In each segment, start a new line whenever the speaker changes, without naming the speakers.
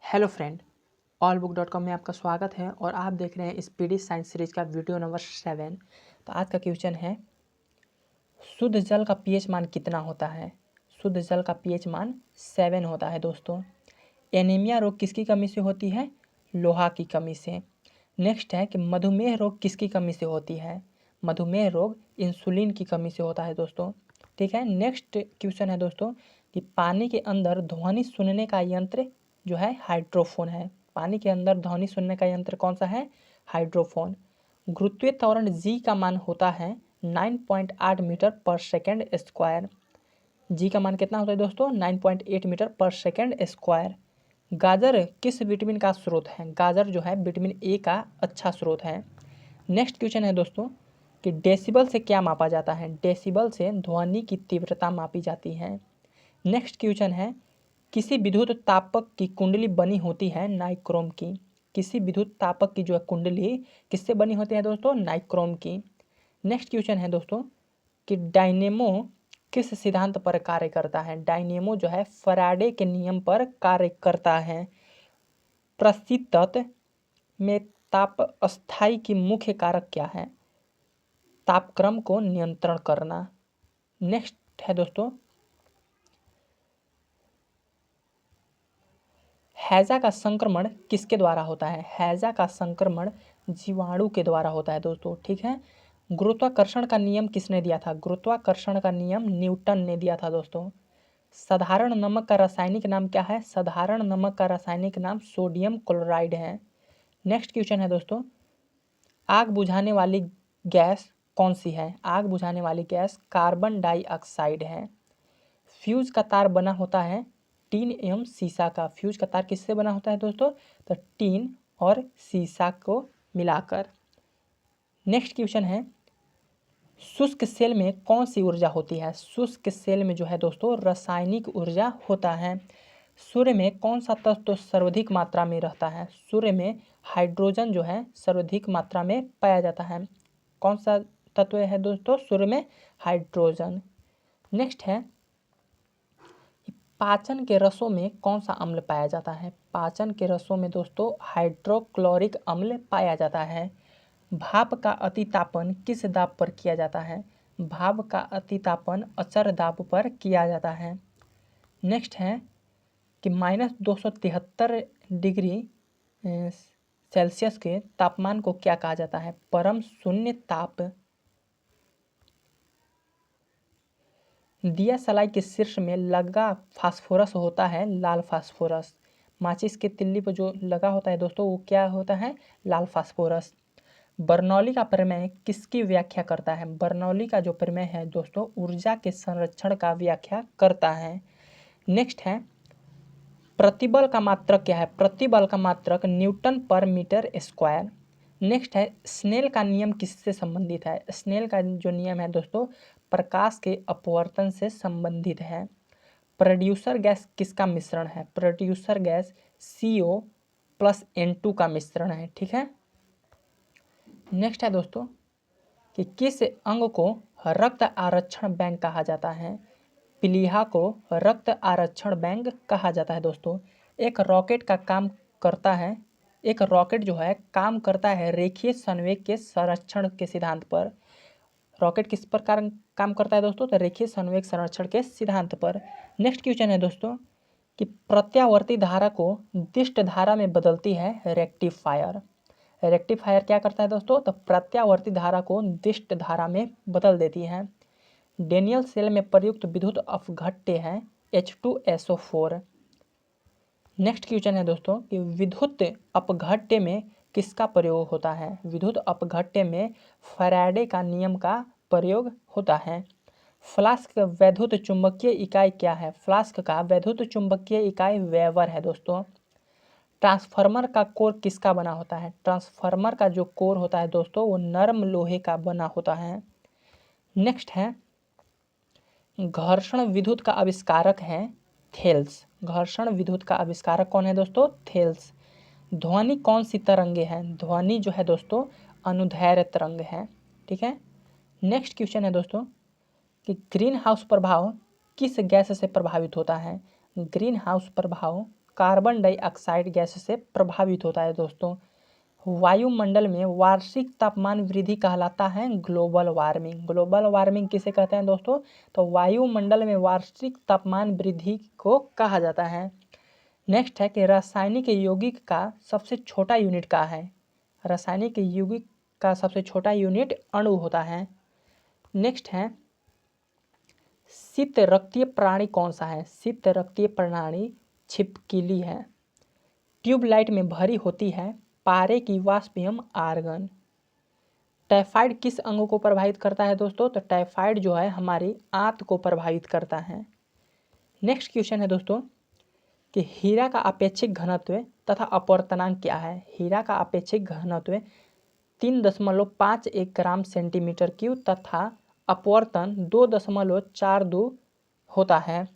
Hello friend, allbook.com में आपका स्वागत है और आप देख रहे हैं इस पीडी साइंस सीरीज का वीडियो नंबर 7। तो आज का क्वेश्चन है, शुद्ध जल का पीएच मान कितना होता है। शुद्ध जल का पीएच मान 7 होता है दोस्तों। एनीमिया रोग किसकी कमी से होती है? लोहा की कमी से। नेक्स्ट है कि मधुमेह रोग किसकी कमी से होती है? मधुमेह रोग इंसुलिन की कमी से होता है दोस्तों। ठीक है। नेक्स्ट क्वेश्चन है दोस्तों कि पानी के अंदर ध्वनि सुनने का यंत्र जो है हाइड्रोफोन है। पानी के अंदर ध्वनि सुनने का यंत्र कौन सा है? हाइड्रोफोन। गुरुत्वीय त्वरण जी का मान होता है 9.8 मीटर पर सेकेंड स्क्वायर। जी का मान कितना होता है दोस्तों? 9.8 मीटर पर सेकेंड स्क्वायर। गाजर किस विटामिन का स्रोत है? गाजर जो है विटामिन ए का अच्छा स्रोत है। नेक्स्ट क्वेश्चन है दोस्तों कि डेसिबल से क्या मापा जाता है? डेसिबल से ध्वनि की तीव्रता मापी जाती है। नेक्स्ट क्वेश्चन है, किसी विद्युत तापक की कुंडली बनी होती है नाइक्रोम की। किसी विद्युत तापक की जो है कुंडली किससे बनी होती है दोस्तों? नाइक्रोम की। नेक्स्ट क्वेश्चन है दोस्तों कि डायनेमो किस सिद्धांत पर कार्य करता है? डायनेमो जो है फैराडे के नियम पर कार्य करता है। प्रसिद्ध तत्व में ताप अस्थाई की मुख्य कारक क्या है? तापक्रम को नियंत्रण करना। नेक्स्ट है दोस्तों, हैजा का संक्रमण किसके द्वारा होता है? हैजा का संक्रमण जीवाणु के द्वारा होता है दोस्तों। ठीक है। गुरुत्वाकर्षण का नियम किसने दिया था? गुरुत्वाकर्षण का नियम न्यूटन ने दिया था दोस्तों। साधारण नमक का रासायनिक नाम क्या है? साधारण नमक का रासायनिक नाम सोडियम क्लोराइड है। नेक्स्ट क्वेश्चन है दोस्तों, आग बुझाने वाली गैस कौन सी है? आग बुझाने वाली गैस कार्बन डाइऑक्साइड है। फ्यूज का तार बना होता है टीन एवं सीसा का। फ्यूज का तार किससे बना होता है दोस्तों? तो टीन और सीसा को मिलाकर। नेक्स्ट क्वेश्चन है, शुष्क सेल में कौन सी ऊर्जा होती है? शुष्क सेल में जो है दोस्तों रासायनिक ऊर्जा होता है। सूर्य में कौन सा तत्व सर्वाधिक मात्रा में रहता है? सूर्य में हाइड्रोजन जो है सर्वाधिक मात्रा में पाया जाता है। कौन सा तत्व है दोस्तों सूर्य में? हाइड्रोजन। नेक्स्ट है, पाचन के रसों में कौन सा अम्ल पाया जाता है? पाचन के रसों में दोस्तों हाइड्रोक्लोरिक अम्ल पाया जाता है। भाप का अतितापन किस दाब पर किया जाता है? भाप का अतितापन अचर दाब पर किया जाता है। नेक्स्ट है कि -273 डिग्री सेल्सियस के तापमान को क्या कहा जाता है? परम शून्य ताप। दिया सलाई के शीर्ष में लगा फास्फोरस होता है लाल फास्फोरस। माचिस के तिल्ली पर जो लगा होता है दोस्तों वो क्या होता है? लाल फास्फोरस। बर्नौली का प्रमेय किसकी व्याख्या करता है? बर्नौली का जो प्रमेय है दोस्तों ऊर्जा के संरक्षण का व्याख्या करता है। नेक्स्ट है, प्रतिबल का मात्रक क्या है? प्रतिबल का मात्रक न्यूटन पर मीटर स्क्वायर। नेक्स्ट है, स्नेल का नियम किससे संबंधित है? स्नेल का जो नियम है दोस्तों प्रकाश के अपवर्तन से संबंधित है। प्रोड्यूसर गैस किसका मिश्रण है? Producer gas CO plus N2 का मिश्रण है। ठीक है। नेक्स्ट है दोस्तों कि किस अंग को रक्त आरक्षण बैंक कहा जाता है? प्लीहा को रक्त आरक्षण बैंक कहा जाता है दोस्तों। एक रॉकेट का काम करता है, एक रॉकेट जो है काम करता है रेखीय संवेग के संरक्षण के सिद्धांत पर। रॉकेट किस प्रकार काम करता है दोस्तों? तो रेखीय संवेग संरक्षण के सिद्धांत पर। नेक्स्ट क्वेश्चन है दोस्तों कि प्रत्यावर्ती धारा को दिष्ट धारा में बदलती है रेक्टिफायर। रेक्टिफायर क्या करता है दोस्तों? तो प्रत्यावर्ती धारा को दिष्ट धारा में बदल देती है। डेनियल सेल में प्रयुक्त विद्युत अपघट्य है H2SO4। नेक्स्ट क्वेश्चन है दोस्तों कि विद्युत अपघट्य में किसका प्रयोग होता है? विद्युत अपघट्य में फैराडे का नियम का प्रयोग होता है। फ्लास्क का वैद्युत चुंबकीय इकाई क्या है? फ्लास्क का वैद्युत चुंबकीय इकाई वेबर है दोस्तों। ट्रांसफार्मर का कोर किसका बना होता है? ट्रांसफार्मर का जो कोर होता है दोस्तों वो नरम लोहे का बना होता है। नेक्स्ट है, घर्षण विद्युत का आविष्कारक है थेल्स। घर्षण विद्युत का आविष्कारक कौन है दोस्तों? थेल्स। ध्वनि कौन सी तरंगे हैं? ध्वनि जो है दोस्तों अनुदैर्ध्य तरंग है। ठीक है। नेक्स्ट क्वेश्चन है दोस्तों कि ग्रीन हाउस प्रभाव किस गैस से प्रभावित होता है? ग्रीन हाउस प्रभाव कार्बन डाइऑक्साइड गैस से प्रभावित होता है दोस्तों। वायुमंडल में वार्षिक तापमान वृद्धि कहलाता है ग्लोबल वार्मिंग। ग्लोबल वार्मिंग किसे कहते हैं दोस्तों? तो वायुमंडल में वार्षिक तापमान वृद्धि को कहा जाता है। नेक्स्ट है कि रासायनिक यौगिक का सबसे छोटा यूनिट क्या है? रासायनिक यौगिक का सबसे छोटा यूनिट अणु होता है। नेक्स्ट है शीत रक्तीय प्राणी कौन सा है? शीत रक्तीय प्राणी छिपकली है। ट्यूबलाइट में भरी होती है पारे की वाष्प एवं आर्गन। टाइफाइड किस अंग को प्रभावित करता है दोस्तों? तो टाइफाइड जो है हमारी आंत को प्रभावित करता है। नेक्स्ट क्वेश्चन है दोस्तों कि हीरा का अपेक्षिक घनत्व तथा अपवर्तनांक क्या है? हीरा का अपेक्षिक घनत्व 3.51 ग्राम सेंटीमीटर क्यूब तथा अपवर्तन 2.42 होता है।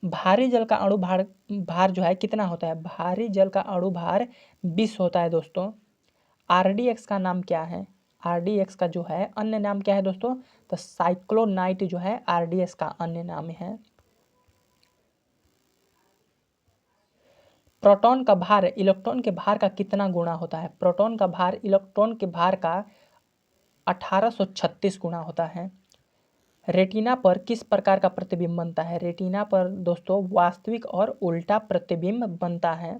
भारी जल का अणु भार जो है कितना होता है? भारी जल का अणु भार 20 होता है दोस्तों। RDX का नाम क्या है? RDX का जो है अन्य नाम क्या है दोस्तों? तो साइक्लोनाइट जो है RDX का अन्य नाम है। प्रोटॉन का भार इलेक्ट्रॉन के भार का कितना गुना होता है? प्रोटॉन का भार इलेक्ट्रॉन के भार का 1836 गुना होता है। रेटिना पर किस प्रकार का प्रतिबिंब बनता है? रेटिना पर दोस्तों वास्तविक और उल्टा प्रतिबिंब बनता है।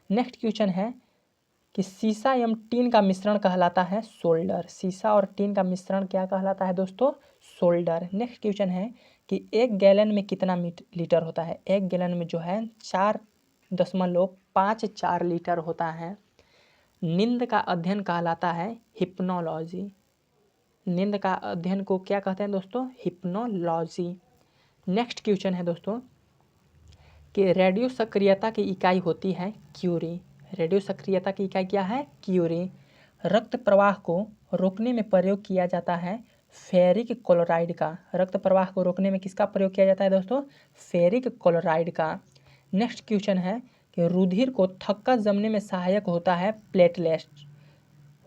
नेक्स्ट क्वेश्चन है कि सीसा एवं टीन का मिश्रण कहलाता है सोल्डर। सीसा और टीन का मिश्रण क्या कहलाता है दोस्तों? सोल्डर। नेक्स्ट क्वेश्चन है कि 1 गैलन में कितना लीटर होता है? 1 गैलन में जो है 4.54 लीटर होता है। नींद का अध्ययन कहलाता है हिप्नोलॉजी। नींद का अध्ययन को क्या कहते हैं दोस्तों? हिप्नोलॉजी। नेक्स्ट क्वेश्चन है दोस्तों कि रेडियो सक्रियता की इकाई होती है क्यूरी। रेडियो सक्रियता की इकाई क्या है? क्यूरी। रक्त प्रवाह को रोकने में प्रयोग किया जाता है फेरिक क्लोराइड का। रक्त प्रवाह को रोकने में किसका प्रयोग किया जाता है दोस्तों? फेरिक क्लोराइड का। नेक्स्ट क्वेश्चन है कि रुधिर को थक्का जमने में सहायक होता है प्लेटलेट्स।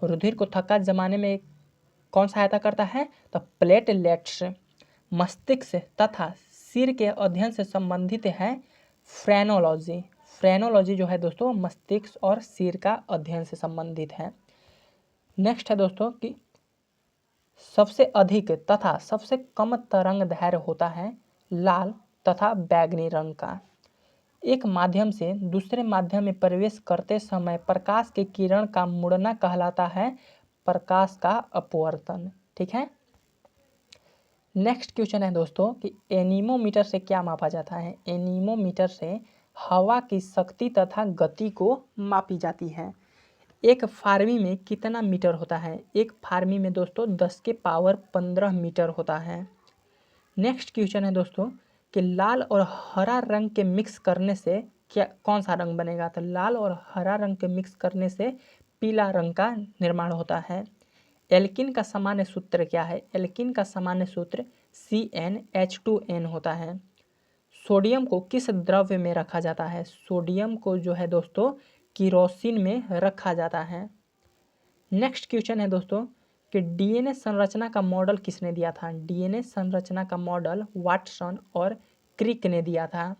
रुधिर को थक्का जमाने में कौन सहायता करता है? तो प्लेटलेट्स। मस्तिष्क तथा सिर के अध्ययन से संबंधित है फ्रेनोलॉजी। फ्रेनोलॉजी जो है दोस्तों मस्तिष्क और सिर का अध्ययन से संबंधित है। नेक्स्ट है दोस्तों कि सबसे अधिक तथा सबसे कम तरंग दैर्घ्य होता है लाल तथा बैगनी रंग का। एक माध्यम से दूसरे माध्यम में प्रवेश करते समय प्रकाश के किरण का मुड़ना कहलाता है प्रकाश का अपवर्तन। ठीक है। नेक्स्ट क्वेश्चन है दोस्तों कि एनीमोमीटर से क्या मापा जाता है? एनीमोमीटर से हवा की शक्ति तथा गति को मापी जाती है। एक फार्मी में कितना मीटर होता है? एक फार्मी में दोस्तों 10 के पावर 15 मीटर होता है। नेक्स्ट क्वेश्चन है दोस्तों कि लाल और हरा रंग के मिक्स करने से क्या कौन सा रंग बनेगा? तो लाल और हरा रंग के मिक्स करने से पीला रंग का निर्माण होता है। एल्किन का सामान्य सूत्र क्या है? एल्किन का सामान्य सूत्र CnH2n होता है। सोडियम को किस द्रव्य में रखा जाता है? सोडियम को जो है दोस्तों किरोसिन में रखा जाता है। नेक्स्ट क्वेश्चन है दोस्तों कि DNA संरचना का मॉडल किसने दिया था? DNA संरचना का मॉडल वाटसन और क्रिक ने दिया था।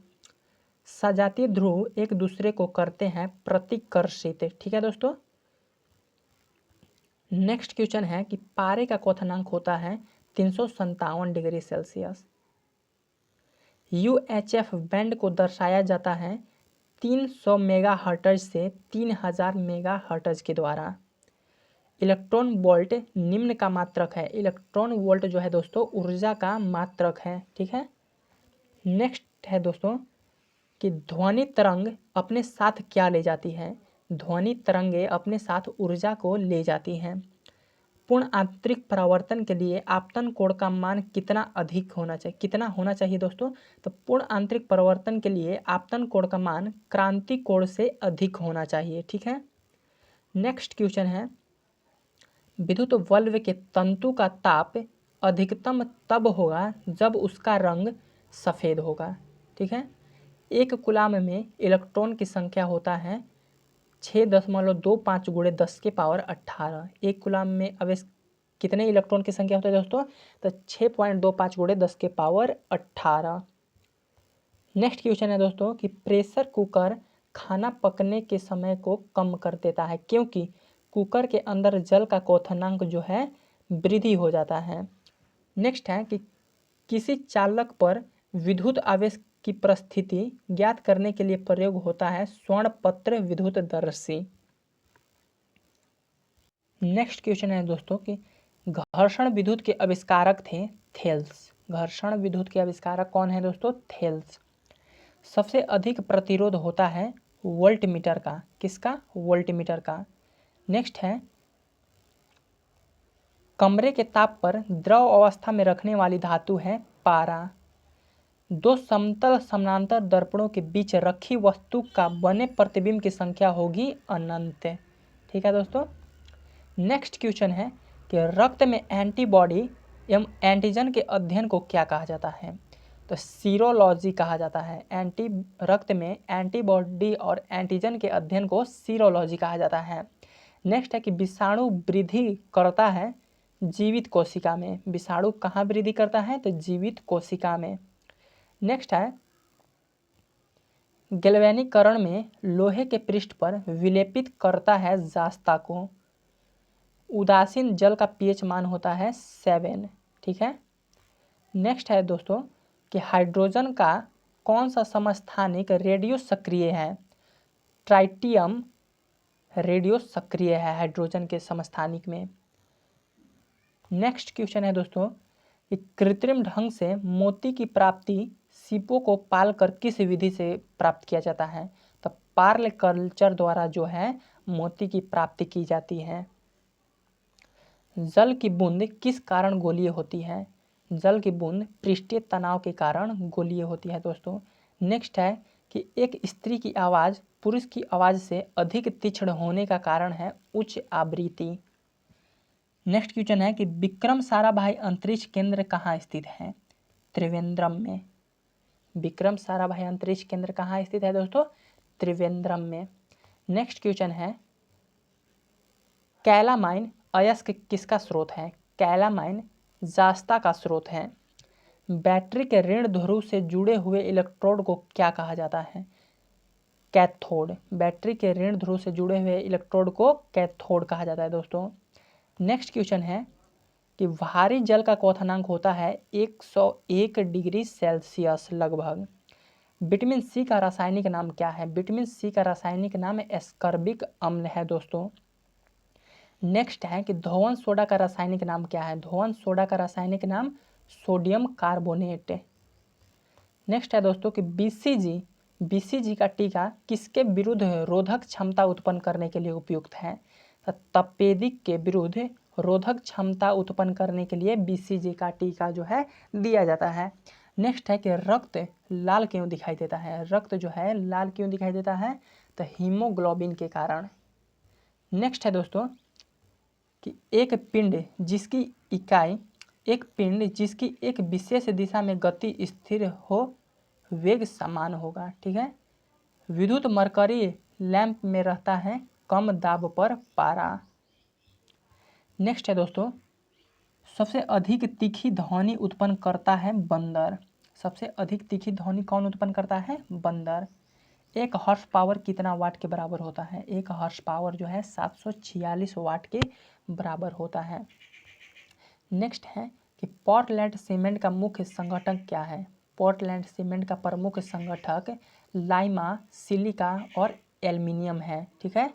सजातीय ध्रुव एक दूसरे को करते हैं प्रतिकर्षित। ठीक है दोस्तों। नेक्स्ट क्वेश्चन है कि पारे का क्वथनांक होता है 357 डिग्री सेल्सियस। UHF बैंड को दर्शाया जाता है 300 मेगाहर्ट्ज से 3000 मेगाहर्ट्ज के द्वारा। इलेक्ट्रॉन वोल्ट निम्न का मात्रक है। इलेक्ट्रॉन वोल्ट जो है दोस्तों ऊर्जा का मात्रक है। ठीक है। नेक्स्ट है दोस्तों कि ध्वनि तरंग अपने साथ क्या ले जाती है? ध्वनि तरंगे अपने साथ ऊर्जा को ले जाती हैं। पूर्ण आंतरिक परावर्तन के लिए आपतन कोण का मान कितना अधिक होना चाहिए? कितना होना चाहिए दोस्तों? तो पूर्ण आंतरिक परावर्तन के लिए आपतन कोण का मान क्रांति कोण से अधिक होना चाहिए। ठीक है। नेक्स्ट क्वेश्चन है विद्युत बल्ब के तंतु का ताप अधिकतम तब होगा जब उसका रंग सफ़ेद होगा। ठीक है। एक कूलाम में इलेक्ट्रॉन की संख्या होता है 6.25 × 10 के पावर 18। एक कूलाम में अवश्य कितने इलेक्ट्रॉन की संख्या होती है दोस्तों? तो 6.25 × 10 के पावर 18। नेक्स्ट क्वेश्चन है दोस्तों कि प्रेशर कुकर खाना पकने के समय को कम कर देता है, क्योंकि कुकर के अंदर जल का क्वथनांक जो है वृद्धि हो जाता है। नेक्स्ट है कि किसी चालक पर विद्युत आवेश की परिस्थिति ज्ञात करने के लिए प्रयोग होता है स्वर्णपत्र विद्युतदर्शी। नेक्स्ट क्वेश्चन है दोस्तों कि घर्षण विद्युत के आविष्कारक थे थेल्स। घर्षण विद्युत के आविष्कारक कौन है दोस्तों? थेल्स। सबसे अधिक प्रतिरोध होता है वोल्टमीटर का। किसका? वोल्टमीटर का। नेक्स्ट है कमरे के ताप पर द्रव अवस्था में रखने वाली धातु है पारा। दो समतल समानांतर दर्पणों के बीच रखी वस्तु का बने प्रतिबिंब की संख्या होगी अनंत। ठीक है दोस्तों। नेक्स्ट क्वेश्चन है कि रक्त में एंटीबॉडी एवं एंटीजन के अध्ययन को क्या कहा जाता है? तो सीरोलॉजी कहा जाता है। रक्त में एंटीबॉडी और एंटीजन के अध्ययन को सीरोलॉजी कहा जाता है। नेक्स्ट है कि विषाणु वृद्धि करता है जीवित कोशिका में। विषाणु कहाँ वृद्धि करता है? तो जीवित कोशिका में। नेक्स्ट है गैल्वेनीकरण में लोहे के पृष्ठ पर विलेपित करता है जास्ता को। उदासीन जल का पीएच मान होता है 7। ठीक है। नेक्स्ट है दोस्तों कि हाइड्रोजन का कौन सा समस्थानिक रेडियो सक्रिय है? ट्राइटियम रेडियो सक्रिय है हाइड्रोजन के समस्थानिक में। नेक्स्ट क्वेश्चन है दोस्तों कि कृत्रिम ढंग से मोती की प्राप्ति सीपों को पालकर किस विधि से प्राप्त किया जाता है? तो पार्ल कल्चर द्वारा जो है मोती की प्राप्ति की जाती है। जल की बूंद किस कारण गोलीय होती है? जल की बूंद पृष्ठीय तनाव के कारण गोलीय होती है दोस्तों। नेक्स्ट है कि एक स्त्री की आवाज़ पुरुष की आवाज़ से अधिक तीक्ष्ण होने का कारण है उच्च आवृत्ति। नेक्स्ट क्वेश्चन है कि विक्रम साराभाई अंतरिक्ष केंद्र कहाँ स्थित है? त्रिवेंद्रम में। विक्रम साराभाई अंतरिक्ष केंद्र कहाँ स्थित है दोस्तों? त्रिवेंद्रम में। नेक्स्ट क्वेश्चन है कैलामाइन अयस्क किसका स्रोत है? कैलामाइन जास्ता का स्रोत है। बैटरी के ऋण ध्रुव से जुड़े हुए इलेक्ट्रोड को क्या कहा जाता है? कैथोड। बैटरी के ऋण ध्रुव से जुड़े हुए इलेक्ट्रोड को कैथोड कहा जाता है दोस्तों। नेक्स्ट क्वेश्चन है कि भारी जल का क्वथनांक होता है 101 डिग्री सेल्सियस लगभग। विटामिन सी का रासायनिक नाम क्या है? विटामिन सी का रासायनिक नाम एस्कर्बिक अम्ल है दोस्तों। नेक्स्ट है कि धोवन सोडा का रासायनिक नाम क्या है? धोवन सोडा का रासायनिक नाम सोडियम कार्बोनेट। नेक्स्ट है दोस्तों कि बीसीजी का टीका किसके विरुद्ध रोधक क्षमता उत्पन्न करने के लिए उपयुक्त है? तो तपेदिक के विरुद्ध रोधक क्षमता उत्पन्न करने के लिए बीसीजी का टीका जो है दिया जाता है। नेक्स्ट है कि रक्त लाल क्यों दिखाई देता है? रक्त जो है लाल क्यों दिखाई देता है? तो हीमोग्लोबिन के कारण। नेक्स्ट है दोस्तों कि एक पिंड जिसकी एक विशेष दिशा में गति स्थिर हो वेग समान होगा। ठीक है। विद्युत मरकरी लैंप में रहता है कम दाब पर पारा। नेक्स्ट है दोस्तों सबसे अधिक तीखी ध्वनि उत्पन्न करता है बंदर। सबसे अधिक तीखी ध्वनि कौन उत्पन्न करता है? बंदर। एक हॉर्स पावर कितना वाट के बराबर होता है? एक हॉर्स पावर जो है 746 वाट के बराबर होता है। नेक्स्ट है कि पोर्टलैंड सीमेंट का मुख्य संगठक क्या है? पोर्टलैंड सीमेंट का प्रमुख संगठक लाइमा, सिलिका और एल्युमिनियम है। ठीक है।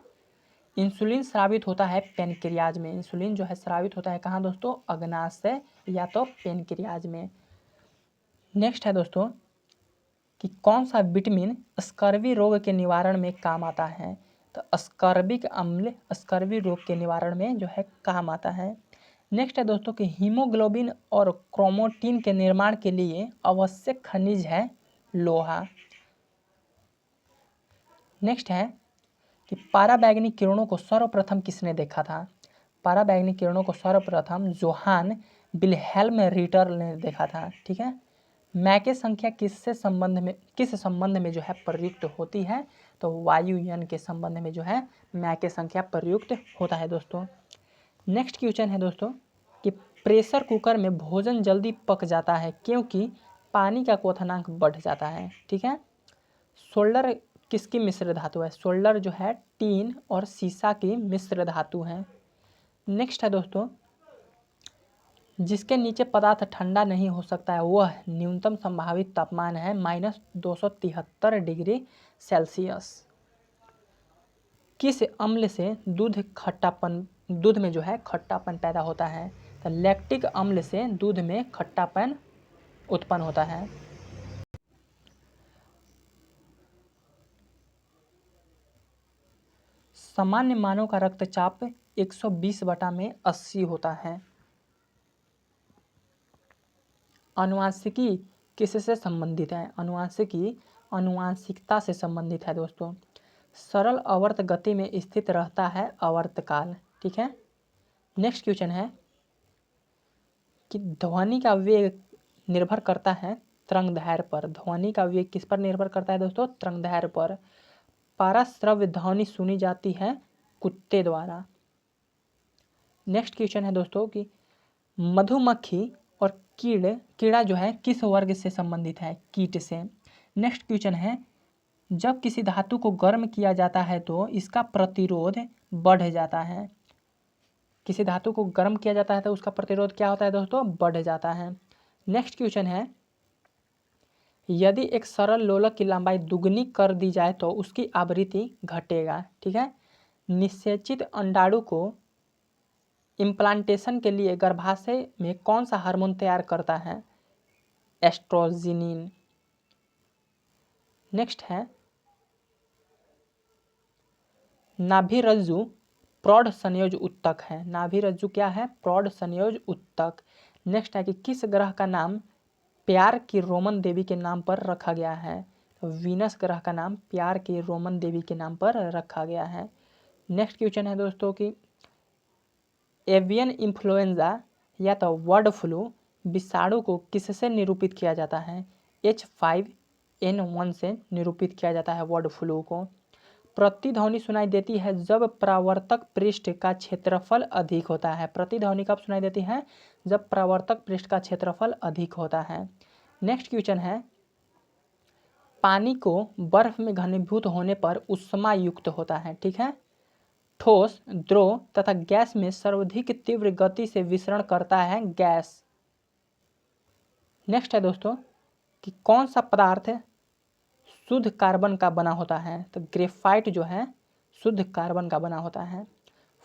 इंसुलिन स्रावित होता है पेनक्रियाज में। इंसुलिन जो है स्रावित होता है कहाँ दोस्तों? अग्नाशय या तो पेनक्रियाज में। नेक्स्ट है दोस्तों कि कौन सा विटामिन स्कर्वी रोग के निवारण में काम आता है? तो अस्कॉर्बिक अम्ल स्कर्वी रोग के निवारण में जो है काम आता है। नेक्स्ट है दोस्तों कि हीमोग्लोबिन और क्रोमैटिन के निर्माण के लिए आवश्यक खनिज है लोहा। नेक्स्ट है कि पाराबैंगनी किरणों को सर्वप्रथम किसने देखा था? पाराबैंगनी किरणों को सर्वप्रथम जोहान विल्हेल्म रिटर ने देखा था। ठीक है। मैके संख्या किस संबंध में जो है प्रयुक्त होती है? तो वायुयान के संबंध में जो है मैके संख्या प्रयुक्त होता है दोस्तों। नेक्स्ट क्वेश्चन है दोस्तों कि प्रेशर कुकर में भोजन जल्दी पक जाता है क्योंकि पानी का क्वथनांक बढ़ जाता है। ठीक है। सोल्डर किसकी मिश्र धातु है? सोल्डर जो है टीन और सीसा की मिश्र धातु है। नेक्स्ट है दोस्तों, जिसके नीचे पदार्थ ठंडा नहीं हो सकता है वह न्यूनतम संभावित तापमान है -273 डिग्री सेल्सियस। किस अम्ल से दूध में जो है खट्टापन पैदा होता है? तो लैक्टिक अम्ल से दूध में खट्टापन उत्पन्न होता है। सामान्य मानव का रक्तचाप 120/80 होता है। अनुवांशिकी किससे संबंधित है? अनुवांशिकी आनुवंशिकता से संबंधित है दोस्तों। सरल आवर्त गति में स्थित रहता है आवर्तकाल। ठीक है। नेक्स्ट क्वेश्चन है कि ध्वनि का वेग निर्भर करता है तरंगदैर्घ्य पर। ध्वनि का वेग किस पर निर्भर करता है दोस्तों? तरंगदैर्घ्य पर। पाराश्रव्य ध्वनि सुनी जाती है कुत्ते द्वारा। नेक्स्ट क्वेश्चन है दोस्तों कि मधुमक्खी और कीड़ा जो है किस वर्ग से संबंधित है? कीट से। नेक्स्ट क्वेश्चन है जब किसी धातु को गर्म किया जाता है तो इसका प्रतिरोध बढ़ जाता है। किसी धातु को गर्म किया जाता है तो उसका प्रतिरोध क्या होता है दोस्तों? बढ़ जाता है। नेक्स्ट क्वेश्चन है यदि एक सरल लोलक की लंबाई दुगनी कर दी जाए तो उसकी आवृत्ति घटेगा। ठीक है। निषेचित अंडाणु को इम्प्लांटेशन के लिए गर्भाशय में कौन सा हार्मोन तैयार करता है? एस्ट्रोजिनिन। नेक्स्ट है नाभिरज्जु प्रौढ़ संयोज उत्तक है। नाभिरज्जु क्या है? प्रौढ़ संयोज उत्तक। नेक्स्ट है कि किस ग्रह का नाम प्यार की रोमन देवी के नाम पर रखा गया है? तो वीनस ग्रह का नाम प्यार की रोमन देवी के नाम पर रखा गया है। नेक्स्ट क्वेश्चन है दोस्तों कि एवियन इन्फ्लुएंजा या तो बर्ड फ्लू विषाणु को किससे निरूपित किया जाता है? H5N1 से निरूपित किया जाता है बर्ड फ्लू को। प्रतिध्वनि सुनाई देती है जब परावर्तक पृष्ठ का क्षेत्रफल अधिक होता है। प्रतिध्वनि कब सुनाई देती है? जब परावर्तक पृष्ठ का क्षेत्रफल अधिक होता है। नेक्स्ट क्वेश्चन है पानी को बर्फ में घनीभूत होने पर ऊष्मा युक्त होता है। ठीक है। ठोस, द्रव तथा गैस में सर्वाधिक तीव्र गति से विचरण करता है गैस। नेक्स्ट है दोस्तों कि कौन सा पदार्थ शुद्ध कार्बन का बना होता है? तो ग्रेफाइट जो है शुद्ध कार्बन का बना होता है।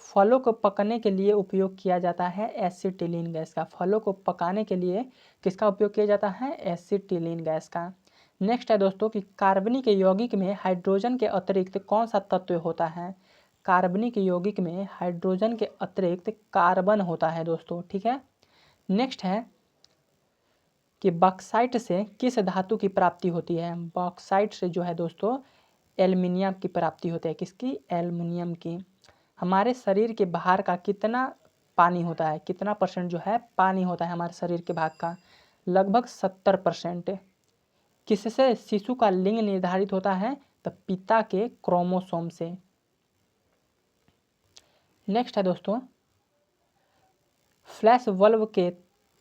फलों को पकाने के लिए उपयोग किया जाता है एसिटिलीन गैस का। फलों को पकाने के लिए किसका उपयोग किया जाता है? एसिटिलीन गैस का। नेक्स्ट है दोस्तों कि कार्बनिक यौगिक में हाइड्रोजन के अतिरिक्त कौन सा तत्व होता है? कार्बनिक यौगिक में हाइड्रोजन के अतिरिक्त कार्बन होता है दोस्तों। ठीक है। नेक्स्ट है कि बॉक्साइट से किस धातु की प्राप्ति होती है? बॉक्साइट से जो है दोस्तों एल्युमिनियम की प्राप्ति होती है। किसकी? एल्युमिनियम की। हमारे शरीर के बाहर का कितना पानी होता है? कितना परसेंट जो है पानी होता है हमारे शरीर के भाग का? लगभग 70%। किससे शिशु का लिंग निर्धारित होता है? तो पिता के क्रोमोसोम से। नेक्स्ट है दोस्तों फ्लैश बल्ब के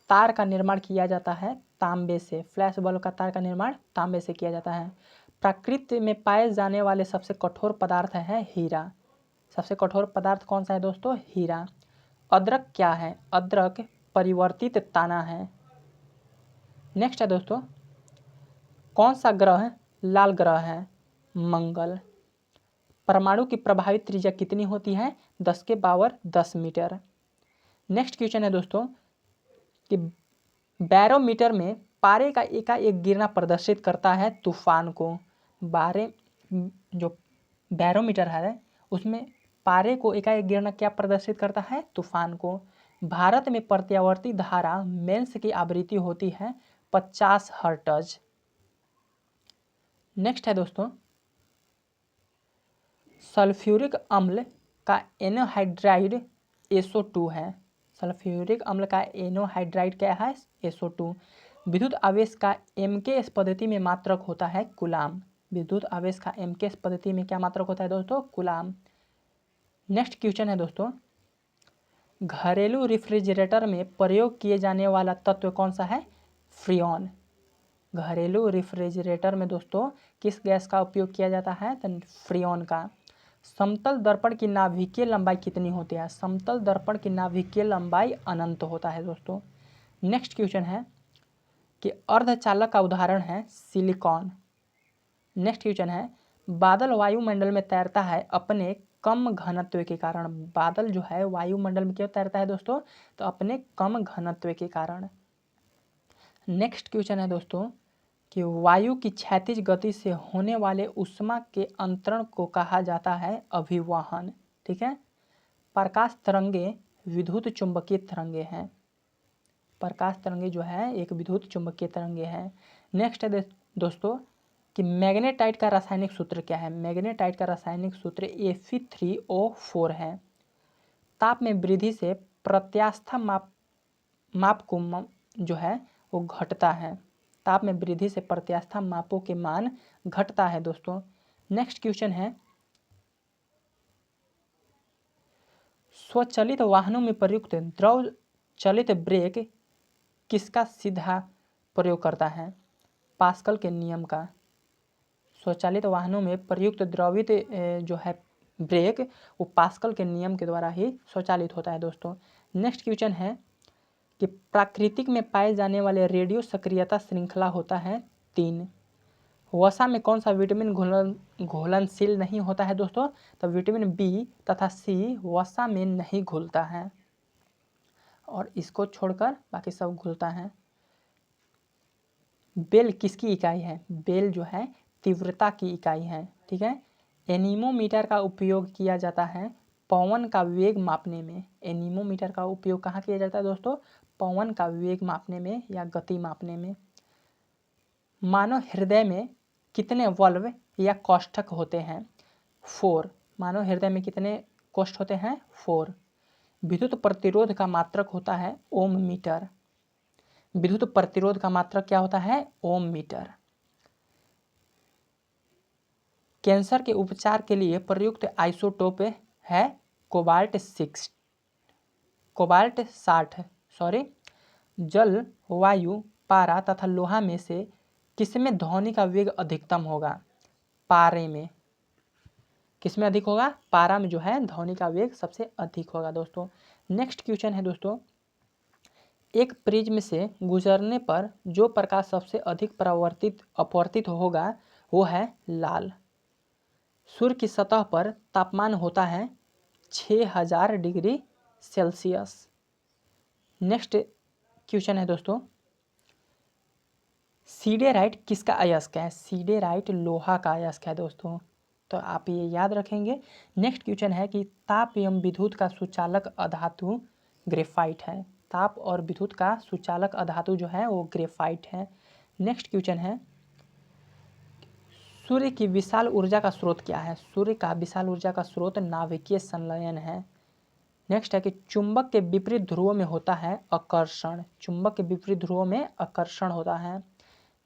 तार का निर्माण किया जाता है तांबे से। फ्लैश बल्ब का तार का निर्माण तांबे से किया जाता है। प्रकृति में पाए जाने वाले सबसे कठोर पदार्थ है हीरा। सबसे कठोर पदार्थ कौन सा है दोस्तों? हीरा। अदरक क्या है? अदरक परिवर्तित ताना है। नेक्स्ट है दोस्तों कौन सा ग्रह लाल ग्रह है? मंगल। परमाणु की प्रभावित त्रिज्या कितनी होती है? 10⁻10 मीटर। नेक्स्ट क्वेश्चन है दोस्तों कि बैरोमीटर में पारे का एकाएक गिरना प्रदर्शित करता है तूफान को। जो बैरोमीटर है उसमें पारे को एकाएक गिरना क्या प्रदर्शित करता है? तूफान को। भारत में प्रत्यावर्ती धारा मेंस की आवृत्ति होती है 50 हर्ट्ज। नेक्स्ट है दोस्तों सल्फ्यूरिक अम्ल का एनोहाइड्राइड SO2 है। सल्फ्यूरिक अम्ल का एनोहाइड्राइड क्या है? SO2। विद्युत आवेश का MKS पद्धति में मात्रक होता है कूलाम। विद्युत आवेश का MKS पद्धति में क्या मात्रक होता है दोस्तों? कूलाम। नेक्स्ट क्वेश्चन है दोस्तों घरेलू रेफ्रिजरेटर में प्रयोग किए जाने वाला तत्व कौन सा है? फ्रीऑन। घरेलू रेफ्रिजरेटर में दोस्तों किस गैस का उपयोग किया जाता है? तो फ्रीऑन का। समतल दर्पण की नाभिकीय लंबाई कितनी होती है? समतल दर्पण की नाभिकीय लंबाई अनंत होता है दोस्तों। नेक्स्ट क्वेश्चन है कि अर्धचालक का उदाहरण है सिलिकॉन। नेक्स्ट क्वेश्चन है बादल वायुमंडल में तैरता है अपने कम घनत्व के कारण। बादल जो है वायुमंडल में क्यों तैरता है दोस्तों? तो अपने कम घनत्व के कारण। नेक्स्ट क्वेश्चन है दोस्तों कि वायु की क्षैतिज गति से होने वाले ऊष्मा के अंतरण को कहा जाता है अभिवहन। ठीक है। प्रकाश तरंगे विद्युत चुंबकीय तरंगे हैं। प्रकाश तरंगे जो है एक विद्युत चुंबकीय तरंगे हैं। नेक्स्ट है दोस्तों कि मैग्नेटाइट का रासायनिक सूत्र क्या है? मैग्नेटाइट का रासायनिक सूत्र Fe3O4 है। ताप में वृद्धि से प्रत्यास्था माप को जो है वो घटता है। ताप में वृद्धि से प्रत्यास्था मापों के मान घटता है दोस्तों। नेक्स्ट क्वेश्चन है स्वचालित वाहनों में प्रयुक्त द्रव चलित ब्रेक किसका सीधा प्रयोग करता है? पास्कल के नियम का। स्वचालित वाहनों में प्रयुक्त द्रवित जो है ब्रेक वो पास्कल के नियम के द्वारा ही स्वचालित होता है दोस्तों। नेक्स्ट क्वेश्चन है कि प्राकृतिक में पाए जाने वाले रेडियो सक्रियता श्रृंखला होता है 3। वसा में कौन सा विटामिन घुलनशील नहीं होता है दोस्तों? तो विटामिन बी तथा सी वसा में नहीं घुलता है और इसको छोड़कर बाकी सब घुलता है। बेल किसकी इकाई है? बेल जो है तीव्रता की इकाई है। ठीक है। एनीमोमीटर का उपयोग किया जाता है पवन का वेग मापने में। एनीमोमीटर का उपयोग कहाँ किया जाता है दोस्तों? पवन का वेग मापने में या गति मापने में। मानव हृदय में कितने वल्व या कोष्ठक होते हैं? 4। मानव हृदय में कितने कोष्ठ होते हैं? 4। विद्युत प्रतिरोध का मात्रक होता है ओम मीटर। विद्युत प्रतिरोध का मात्रक क्या होता है? ओम मीटर। कैंसर के उपचार के लिए प्रयुक्त आइसोटोप है कोबाल्ट 60। जल, वायु, पारा तथा लोहा में से किसमें ध्वनि का वेग अधिकतम होगा? पारे में। किसमें अधिक होगा? पारा में जो है ध्वनि का वेग सबसे अधिक होगा दोस्तों। नेक्स्ट क्वेश्चन है दोस्तों एक प्रिज्म से गुजरने पर जो प्रकाश सबसे अधिक अपवर्तित होगा वो है लाल। सूर्य की सतह पर तापमान होता है 6000 डिग्री सेल्सियस। नेक्स्ट क्वेश्चन है दोस्तों सीडेराइट किसका अयस्क है? सीडेराइट लोहा का अयस्क है दोस्तों, तो आप ये याद रखेंगे। नेक्स्ट क्वेश्चन है कि ताप एवं विद्युत का सुचालक अधातु ग्रेफाइट है। ताप और विद्युत का सुचालक अधातु जो है वो ग्रेफाइट है। नेक्स्ट क्वेश्चन है सूर्य की विशाल ऊर्जा का स्रोत क्या है? सूर्य का विशाल ऊर्जा का स्रोत नाभिकीय संलयन है। नेक्स्ट है कि चुंबक के विपरीत ध्रुवों में होता है आकर्षण। चुंबक के विपरीत ध्रुवों में आकर्षण होता है।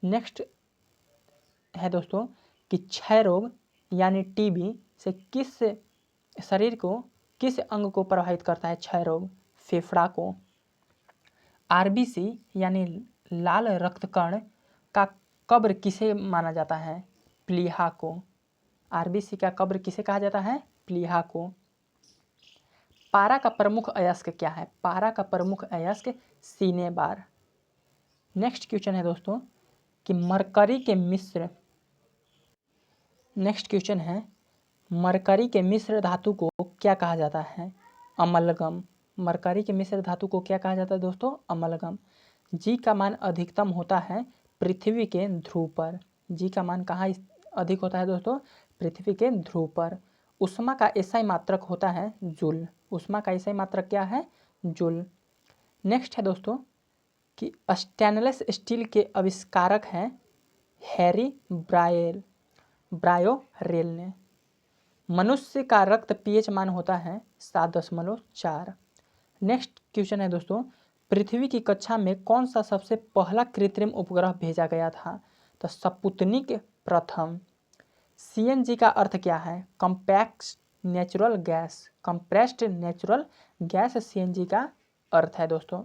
नेक्स्ट है दोस्तों कि क्षय रोग यानी टीबी से शरीर को किस अंग को प्रभावित करता है? क्षय रोग फेफड़ा को। आरबीसी यानी लाल रक्तकण का कब्र किसे माना जाता है? प्लीहा को। आरबीसी का कब्र किसे कहा जाता है? प्लीहा को। पारा का प्रमुख अयस्क क्या है? पारा का प्रमुख अयस्क सीने बार। नेक्स्ट क्वेश्चन है दोस्तों कि मरकरी के मिश्र नेक्स्ट क्वेश्चन है मरकरी के मिश्र धातु को क्या कहा जाता है? अमलगम। मरकरी के मिश्र धातु को क्या कहा जाता है दोस्तों? अमलगम। जी का मान अधिकतम होता है पृथ्वी के ध्रुव पर। जी का मान कहाँ अधिक होता है दोस्तों? पृथ्वी के ध्रुव पर। ऊष्मा का एसआई मात्रक होता है जूल। ऊष्मा का एसआई मात्रक क्या है? जूल। नेक्स्ट है दोस्तों कि स्टेनलेस स्टील के आविष्कारक हैं हैरी ब्रायोरेल ने। मनुष्य का रक्त पीएच मान होता है 7.4। नेक्स्ट क्वेश्चन है दोस्तों पृथ्वी की कक्षा में कौन सा सबसे पहला कृत्रिम उपग्रह भेजा गया था? तो स्पुतनिक प्रथम। सीएनजी का अर्थ क्या है? Compact natural gas. Compressed natural gas CNG का अर्थ है दोस्तों।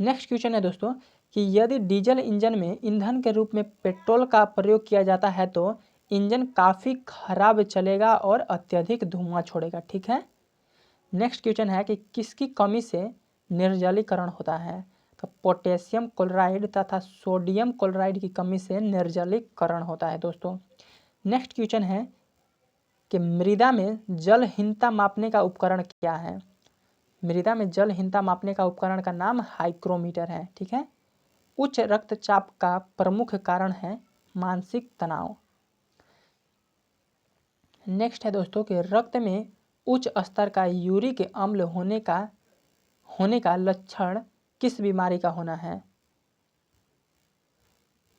नेक्स्ट क्वेश्चन है दोस्तों कि यदि डीजल इंजन में ईंधन के रूप में पेट्रोल का प्रयोग किया जाता है तो इंजन काफ़ी खराब चलेगा और अत्यधिक धुआं छोड़ेगा। ठीक है। नेक्स्ट क्वेश्चन है कि किसकी कमी से निर्जलीकरण होता है? तो पोटेशियम क्लोराइड तथा सोडियम क्लोराइड की कमी से निर्जलीकरण होता है दोस्तों। नेक्स्ट क्वेश्चन है कि मृदा में जलहीनता मापने का उपकरण क्या है? मृदा में जलहीनता मापने का उपकरण का नाम हाइग्रोमीटर है। ठीक है। उच्च रक्तचाप का प्रमुख कारण है मानसिक तनाव। नेक्स्ट है दोस्तों कि रक्त में उच्च स्तर का यूरिक अम्ल होने का लक्षण किस बीमारी का होना है?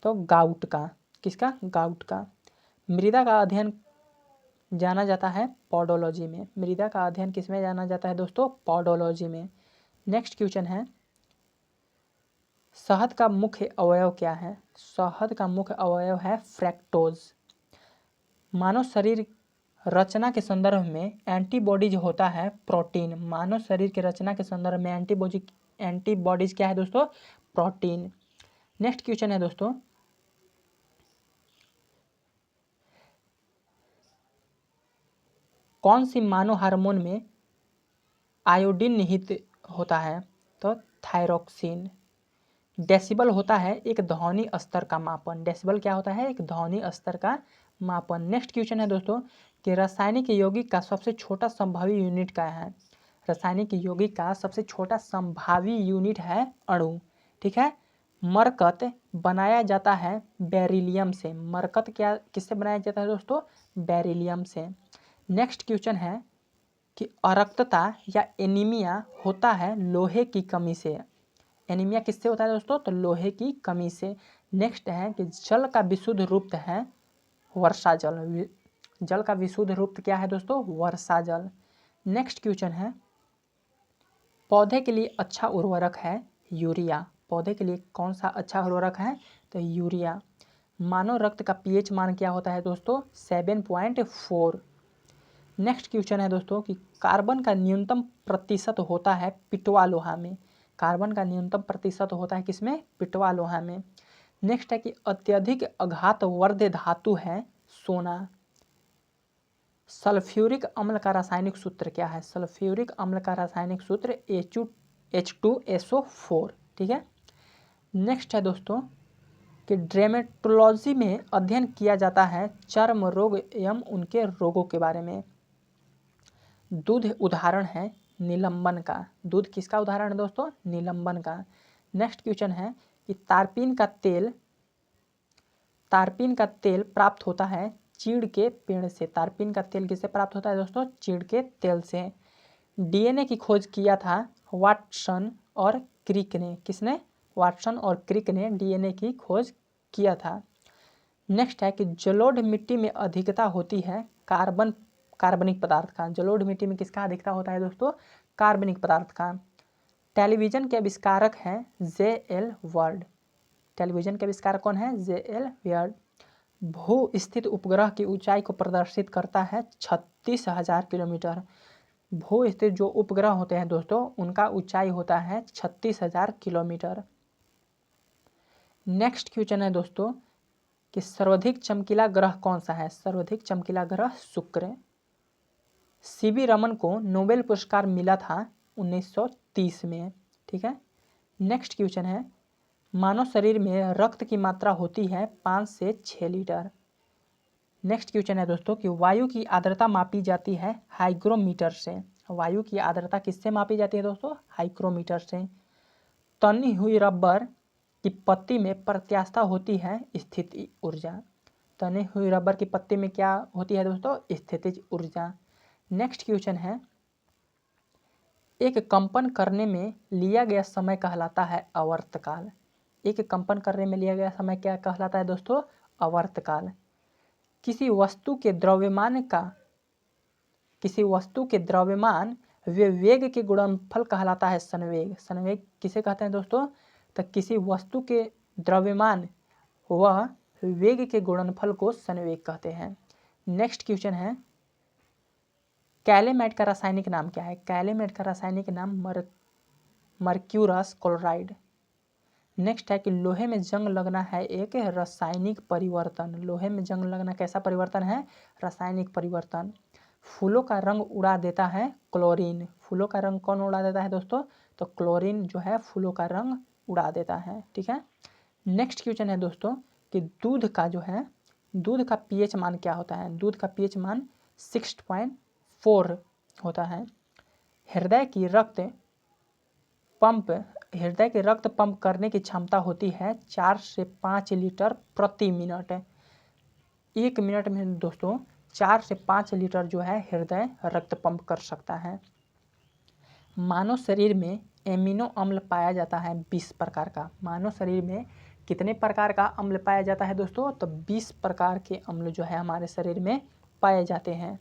तो गाउट का। किसका? गाउट का। मृदा का अध्ययन जाना जाता है पॉडोलॉजी में। मृदा का अध्ययन किसमें जाना जाता है दोस्तों? पॉडोलॉजी में। नेक्स्ट क्वेश्चन है शहद का मुख्य अवयव क्या है? शहद का मुख्य अवयव है फ्रैक्टोज। मानव शरीर रचना के संदर्भ में एंटीबॉडीज होता है प्रोटीन। मानव शरीर के रचना के संदर्भ में एंटीबॉडीज क्या है दोस्तों? प्रोटीन। नेक्स्ट क्वेश्चन है दोस्तों कौन सी मानव हार्मोन में आयोडीन निहित होता है? तो थायरोक्सिन। डेसिबल होता है एक ध्वनि स्तर का मापन। डेसिबल क्या होता है? एक ध्वनि स्तर का मापन। नेक्स्ट क्वेश्चन है दोस्तों कि रासायनिक यौगिक का सबसे छोटा संभावी यूनिट क्या है? रासायनिक यौगिक का सबसे छोटा संभावी यूनिट है अणु। ठीक है। मरकत बनाया जाता है बेरिलियम से। मरकत क्या किससे बनाया जाता है दोस्तों? बेरिलियम से। नेक्स्ट क्वेश्चन है कि अरक्तता या एनीमिया होता है लोहे की कमी से। एनीमिया किससे होता है दोस्तों? तो लोहे की कमी से। नेक्स्ट है कि जल का विशुद्ध रूप है वर्षा जल। जल का विशुद्ध रूप क्या है दोस्तों? वर्षा जल। नेक्स्ट क्वेश्चन है पौधे के लिए अच्छा उर्वरक है यूरिया। पौधे के लिए कौन सा अच्छा उर्वरक है? तो यूरिया। मानव रक्त का पीएच मान क्या होता है दोस्तों? 7.4। नेक्स्ट क्वेश्चन है दोस्तों कि कार्बन का न्यूनतम प्रतिशत होता है पिटवा लोहा में। कार्बन का न्यूनतम प्रतिशत होता है किसमें? पिटवा लोहा में। नेक्स्ट है कि अत्यधिक आघातवर्ध धातु है सोना। सल्फ्यूरिक अम्ल का रासायनिक सूत्र क्या है? सल्फ्यूरिक अम्ल का रासायनिक सूत्र H2SO4। ठीक है। नेक्स्ट है दोस्तों कि ड्रेमेटोलॉजी में अध्ययन किया जाता है चर्म रोग एवं उनके रोगों के बारे में। दूध उदाहरण है निलंबन का। दूध किसका उदाहरण है दोस्तों? निलंबन का। नेक्स्ट क्वेश्चन है कि तारपीन का तेल प्राप्त होता है चीड़ के पेड़ से। तारपीन का तेल किससे प्राप्त होता है दोस्तों? चीड़ के तेल से। डीएनए की खोज किया था वाटसन और क्रिक ने। किसने? वाटसन और क्रिक ने डीएनए की खोज किया था। नेक्स्ट है कि जलोढ़ मिट्टी में अधिकता होती है कार्बनिक पदार्थ का। जलोढ़ मिट्टी में किसका अधिकता होता है दोस्तों? कार्बनिक पदार्थ का। टेलीविजन के आविष्कारक हैं J.L. वर्ड। टेलीविजन के आविष्कारक कौन है? J.L. वर्ड। भू स्थित उपग्रह की ऊंचाई को प्रदर्शित करता है 36,000 किलोमीटर। भू स्थित जो उपग्रह होते हैं दोस्तों उनका ऊंचाई होता है 36,000 किलोमीटर। नेक्स्ट क्वेश्चन है दोस्तों कि सर्वाधिक चमकीला ग्रह कौन सा है? सर्वाधिक चमकीला ग्रह शुक्र। सीवी रमन को नोबेल पुरस्कार मिला था 1930 में। ठीक है। नेक्स्ट क्वेश्चन है मानव शरीर में रक्त की मात्रा होती है 5 से 6 लीटर। नेक्स्ट क्वेश्चन है दोस्तों कि वायु की आर्द्रता मापी जाती है हाइग्रोमीटर से। वायु की आर्द्रता किससे मापी जाती है दोस्तों? हाइग्रोमीटर से। तनी हुई रबर की पत्ती में प्रत्यास्था होती है स्थितिज ऊर्जा। तनी हुई रबर की पत्ती में क्या होती है दोस्तों? स्थितिज ऊर्जा। नेक्स्ट क्वेश्चन है एक कंपन करने में लिया गया समय कहलाता है आवर्तकाल। एक कंपन करने में लिया गया समय क्या कहलाता है दोस्तों? आवर्तकाल। किसी वस्तु के द्रव्यमान वे वेग के गुणनफल कहलाता है संवेग। संवेग किसे कहते हैं दोस्तों? तो किसी वस्तु के द्रव्यमान व वेग के गुणनफल को संवेग कहते हैं। नेक्स्ट क्वेश्चन है कैलेमेट का रासायनिक नाम क्या है? कैलेमेट का रासायनिक नाम मर्क्यूरस क्लोराइड। नेक्स्ट है कि लोहे में जंग लगना है एक रासायनिक परिवर्तन। लोहे में जंग लगना कैसा परिवर्तन है? रासायनिक परिवर्तन। फूलों का रंग उड़ा देता है क्लोरीन। फूलों का रंग कौन उड़ा देता है दोस्तों? तो क्लोरीन जो है फूलों का रंग उड़ा देता है। ठीक है। नेक्स्ट क्वेश्चन है दोस्तों कि दूध का जो है, दूध का पीएच मान क्या होता है? दूध का पीएच मान 6.4 होता है। हृदय की रक्त पंप करने की क्षमता होती है 4 से 5 लीटर प्रति मिनट। 1 मिनट में दोस्तों 4 से 5 लीटर जो है हृदय रक्त पंप कर सकता है। मानव शरीर में एमिनो अम्ल पाया जाता है 20 प्रकार का। मानव शरीर में कितने प्रकार का अम्ल पाया जाता है दोस्तों? तो 20 प्रकार के अम्ल जो है हमारे शरीर में पाए जाते हैं।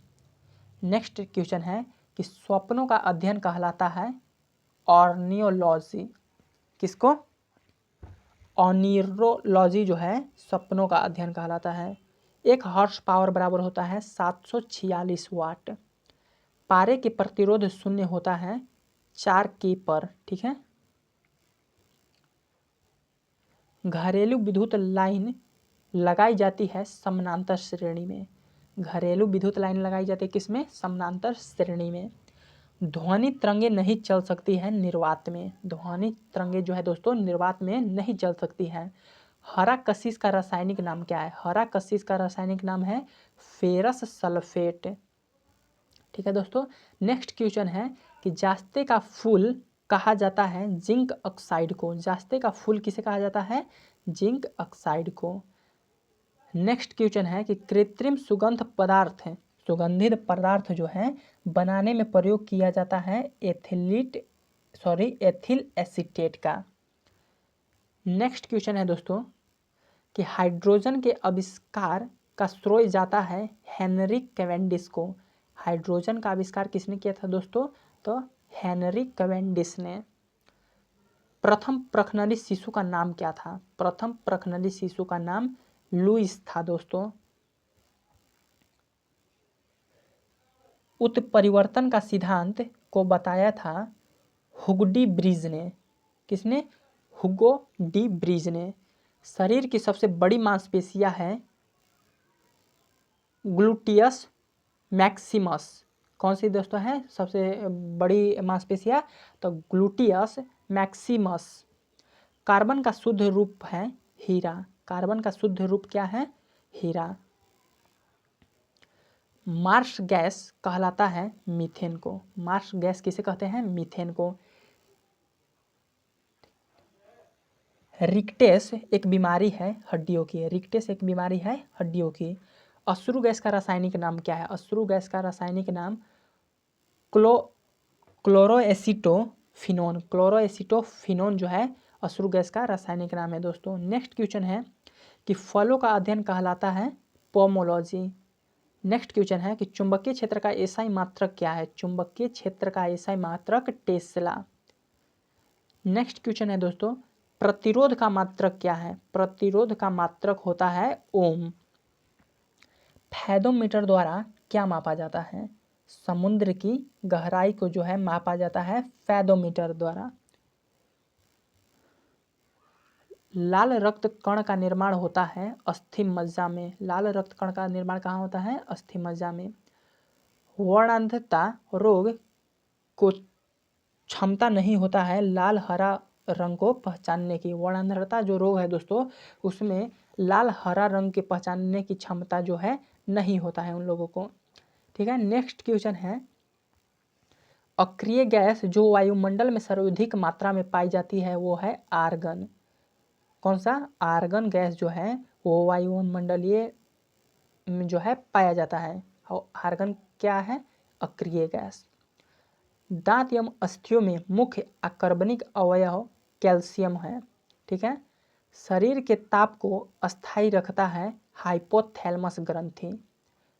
नेक्स्ट क्वेश्चन है कि स्वप्नों का अध्ययन कहलाता है ऑर्नियोलॉजी। किसको? ऑनिरोलॉजी जो है सपनों का अध्ययन कहलाता है। 1 हॉर्स पावर बराबर होता है 746 वाट। पारे के प्रतिरोध शून्य होता है 4 के पर। ठीक है। घरेलू विद्युत लाइन लगाई जाती है समानांतर श्रेणी में। घरेलू विद्युत लाइन लगाई जाती है किसमें? समानांतर श्रेणी में। ध्वनि तरंगे नहीं चल सकती है निर्वात में। ध्वनि तरंगे जो है दोस्तों निर्वात में नहीं चल सकती है। हरा कशिश का रासायनिक नाम क्या है? हरा कशिश का रासायनिक नाम है फेरस सल्फेट। ठीक है दोस्तों। नेक्स्ट क्वेश्चन है कि जास्ते का फूल कहा जाता है जिंक ऑक्साइड को। जास्ते का फूल किसे कहा जाता है? जिंक ऑक्साइड को। नेक्स्ट क्वेश्चन है कि कृत्रिम सुगंधित पदार्थ जो है बनाने में प्रयोग किया जाता है एथिल एसीटेट का। नेक्स्ट क्वेश्चन है दोस्तों कि हाइड्रोजन के आविष्कार का श्रेय जाता है हेनरी कैवेंडिश को। हाइड्रोजन का आविष्कार किसने किया था दोस्तों? तो हेनरी कैवेंडिश ने। प्रथम प्रखनली शिशु का नाम क्या था? प्रथम प्रखनली शिशु का नाम लुईस था दोस्तों। उत्परिवर्तन का सिद्धांत को बताया था हुगो डी ब्रिज ने। किसने? हुगो डी ब्रिज ने। शरीर की सबसे बड़ी मांसपेशियां है ग्लूटियस मैक्सिमस। कौन सी दोस्तों है सबसे बड़ी मांसपेशियां? तो ग्लूटियस मैक्सिमस। कार्बन का शुद्ध रूप है हीरा। कार्बन का शुद्ध रूप क्या है? हीरा। मार्स गैस कहलाता है मीथेन को। मार्स गैस किसे कहते हैं? मीथेन को। रिक्टेस एक बीमारी है हड्डियों की। रिक्टेस एक बीमारी है हड्डियों की। अश्रु गैस का रासायनिक नाम क्या है? अश्रु गैस का रासायनिक नाम क्लोरोएसिटोफिनोन। क्लोरोएसिटोफिनोन जो है अश्रु गैस का रासायनिक नाम है दोस्तों। नेक्स्ट क्वेश्चन है कि फलों का अध्ययन कहलाता है पोमोलॉजी। नेक्स्ट क्वेश्चन है कि चुंबकीय क्षेत्र का एसआई मात्रक क्या है? चुंबकीय क्षेत्र का एसआई मात्रक टेस्ला। नेक्स्ट क्वेश्चन है दोस्तों प्रतिरोध का मात्रक क्या है? प्रतिरोध का मात्रक होता है ओम। फैदोमीटर द्वारा क्या मापा जाता है? समुद्र की गहराई को जो है मापा जाता है फैदोमीटर द्वारा। लाल रक्त कण का निर्माण होता है अस्थि मज्जा में। लाल रक्त कण का निर्माण कहाँ होता है? अस्थि मज्जा में। वर्णांधता रोग को क्षमता नहीं होता है लाल हरा रंग को पहचानने की। वर्णांधता जो रोग है दोस्तों उसमें लाल हरा रंग के पहचानने की क्षमता जो है नहीं होता है उन लोगों को। ठीक है। नेक्स्ट क्वेश्चन है अक्रिय गैस जो वायुमंडल में सर्वाधिक मात्रा में पाई जाती है वो है आर्गन। कौन सा? आर्गन गैस जो है वो वायुमंडलीय में जो है पाया जाता है। और आर्गन क्या है? अक्रिय गैस। दांत एवं अस्थियों में मुख्य अकर्बनिक अवयव कैल्शियम है। ठीक है। शरीर के ताप को अस्थायी रखता है हाइपोथैलेमस ग्रंथि।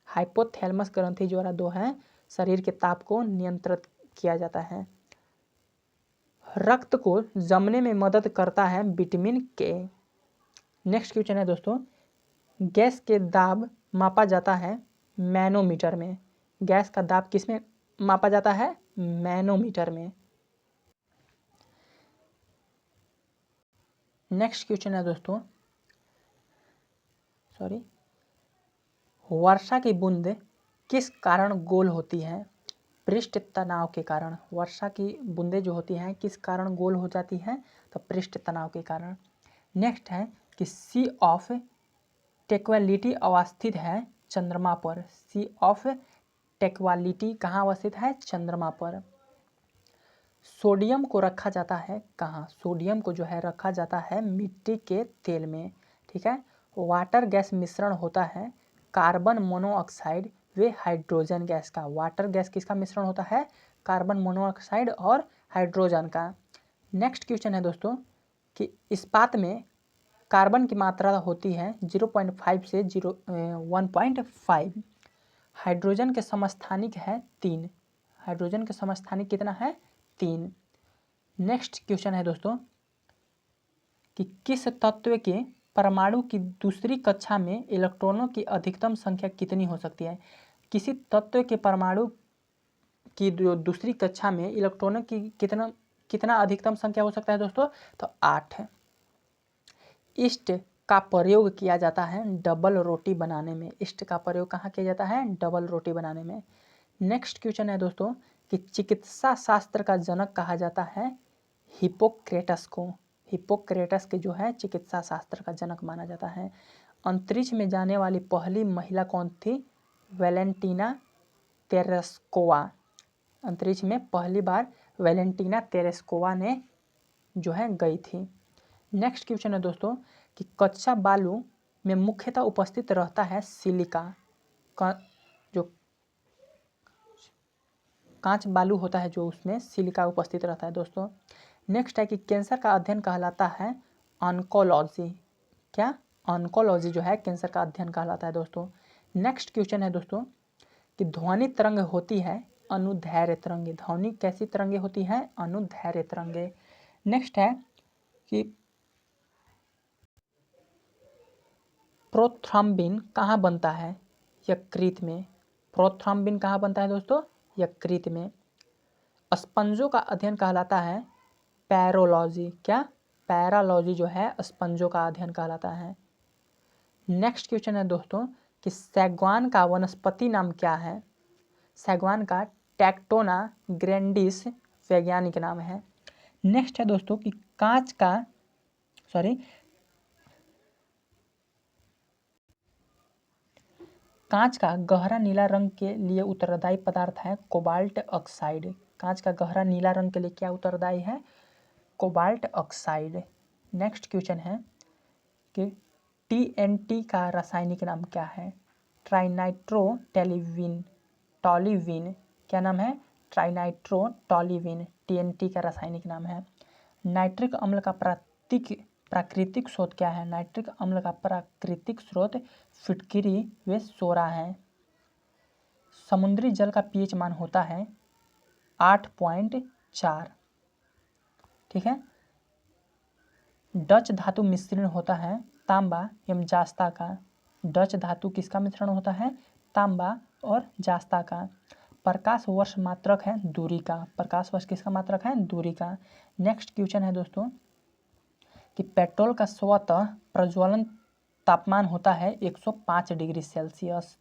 हाइपोथैलेमस ग्रंथि द्वारा दो है शरीर के ताप को नियंत्रित किया जाता है। रक्त को जमने में मदद करता है विटामिन के। नेक्स्ट क्वेश्चन है दोस्तों गैस के दाब मापा जाता है मैनोमीटर में। गैस का दाब किसमें मापा जाता है? मैनोमीटर में। नेक्स्ट क्वेश्चन है दोस्तों, वर्षा की बूंद किस कारण गोल होती है? पृष्ठ तनाव के कारण। वर्षा की बूंदें जो होती हैं किस कारण गोल हो जाती हैं? तो पृष्ठ तनाव के कारण। नेक्स्ट है कि सी ऑफ टेक्वालिटी अवस्थित है चंद्रमा पर। सी ऑफ टेक्वालिटी कहाँ अवस्थित है? चंद्रमा पर। सोडियम को रखा जाता है कहाँ? सोडियम को जो है रखा जाता है मिट्टी के तेल में, ठीक है। वाटर गैस मिश्रण होता है कार्बन मोनोऑक्साइड व हाइड्रोजन गैस का। वाटर गैस किसका मिश्रण होता है? कार्बन मोनोऑक्साइड और हाइड्रोजन का। नेक्स्ट क्वेश्चन है दोस्तों कि इस्पात में कार्बन की मात्रा होती है 0.5 से 1.5। हाइड्रोजन के समस्थानिक है 3। हाइड्रोजन के समस्थानिक कितना है? 3। नेक्स्ट क्वेश्चन है दोस्तों कि किस तत्व के परमाणु की दूसरी कक्षा में इलेक्ट्रॉनों की अधिकतम संख्या कितनी हो सकती है? किसी तत्व के परमाणु की दूसरी कक्षा में इलेक्ट्रॉनों की कितना अधिकतम संख्या हो सकता है दोस्तों? तो 8 है। ईस्ट का प्रयोग किया जाता है डबल रोटी बनाने में। ईस्ट का प्रयोग कहाँ किया जाता है? डबल रोटी बनाने में। नेक्स्ट क्वेश्चन है दोस्तों कि चिकित्सा शास्त्र का जनक कहा जाता है हिप्पोक्रेटस को। हिप्पोक्रेटस के जो है चिकित्सा शास्त्र का जनक माना जाता है। अंतरिक्ष में जाने वाली पहली महिला कौन थी? Valentina Tereshkova. अंतरिक्ष में पहली बार वैलेंटीना तेरेस्कोवा ने जो है गई थी। नेक्स्ट क्वेश्चन है दोस्तों कि कच्चा बालू में मुख्यतः उपस्थित रहता है सिलिका का, जो कांच बालू होता है जो उसमें सिलिका उपस्थित रहता है दोस्तों। नेक्स्ट है कि कैंसर का अध्ययन कहलाता है ऑन्कोलॉजी। क्या? ऑन्कोलॉजी जो है कैंसर का अध्ययन कहलाता है दोस्तों। नेक्स्ट क्वेश्चन है दोस्तों कि ध्वनि तरंग होती है अनुदैर्घ्य तरंगे। ध्वनि कैसी तरंगे होती है? अनुदैर्घ्य तरंगे। नेक्स्ट है कि प्रोथ्रम्बिन कहाँ बनता है? यकृत में। प्रोथ्रम्बिन कहाँ बनता है दोस्तों? यकृत में। स्पंजों का अध्ययन कहलाता है पैरोलॉजी। क्या? पैरालॉजी जो है स्पंजों का अध्ययन कहलाता है। नेक्स्ट क्वेश्चन है दोस्तों कि सैगवान का वनस्पति नाम क्या है? सैगवान का टेक्टोना ग्रैंडिस वैज्ञानिक नाम है। नेक्स्ट है दोस्तों कि कांच का गहरा नीला रंग के लिए उत्तरदायी पदार्थ है कोबाल्ट ऑक्साइड। कांच का गहरा नीला रंग के लिए क्या उत्तरदायी है? Cobalt oxide. नेक्स्ट क्वेश्चन है कि TNT का रासायनिक नाम क्या है? ट्राइनाइट्रोटोल्यूइन। टोल्यूइन क्या नाम है? ट्राइनाइट्रोटोल्यूइन TNT का रासायनिक नाम है। नाइट्रिक अम्ल का प्राकृतिक स्रोत क्या है? नाइट्रिक अम्ल का प्राकृतिक स्रोत फिटकिरी व सोरा है। समुद्री जल का pH मान होता है 8.4, ठीक है। डच धातु मिश्रण होता है तांबा एवं जास्ता का। डच धातु किसका मिश्रण होता है? तांबा और जास्ता का। प्रकाश वर्ष मात्रक है दूरी का। प्रकाश वर्ष किसका मात्रक है? दूरी का। नेक्स्ट क्वेश्चन है दोस्तों कि पेट्रोल का स्वतः प्रज्वलन तापमान होता है 105 डिग्री सेल्सियस।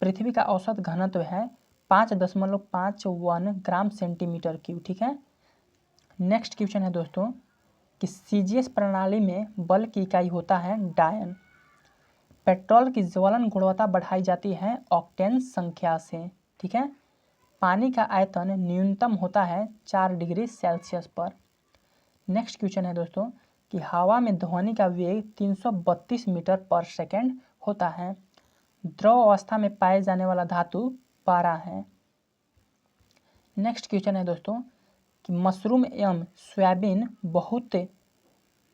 पृथ्वी का औसत घनत्व है 5.51 ग्राम सेंटीमीटर क्यूब, ठीक है। नेक्स्ट क्वेश्चन है दोस्तों कि CGS प्रणाली में बल की इकाई होता है डायन। पेट्रोल की ज्वलन गुणवत्ता बढ़ाई जाती है ऑक्टेन संख्या से, ठीक है। पानी का आयतन न्यूनतम होता है 4 डिग्री सेल्सियस पर। नेक्स्ट क्वेश्चन है दोस्तों कि हवा में ध्वनि का वेग 332 मीटर पर सेकेंड होता है। द्रव अवस्था में पाए जाने वाला धातु पारा है। नेक्स्ट क्वेश्चन है दोस्तों कि मशरूम एवं सोयाबीन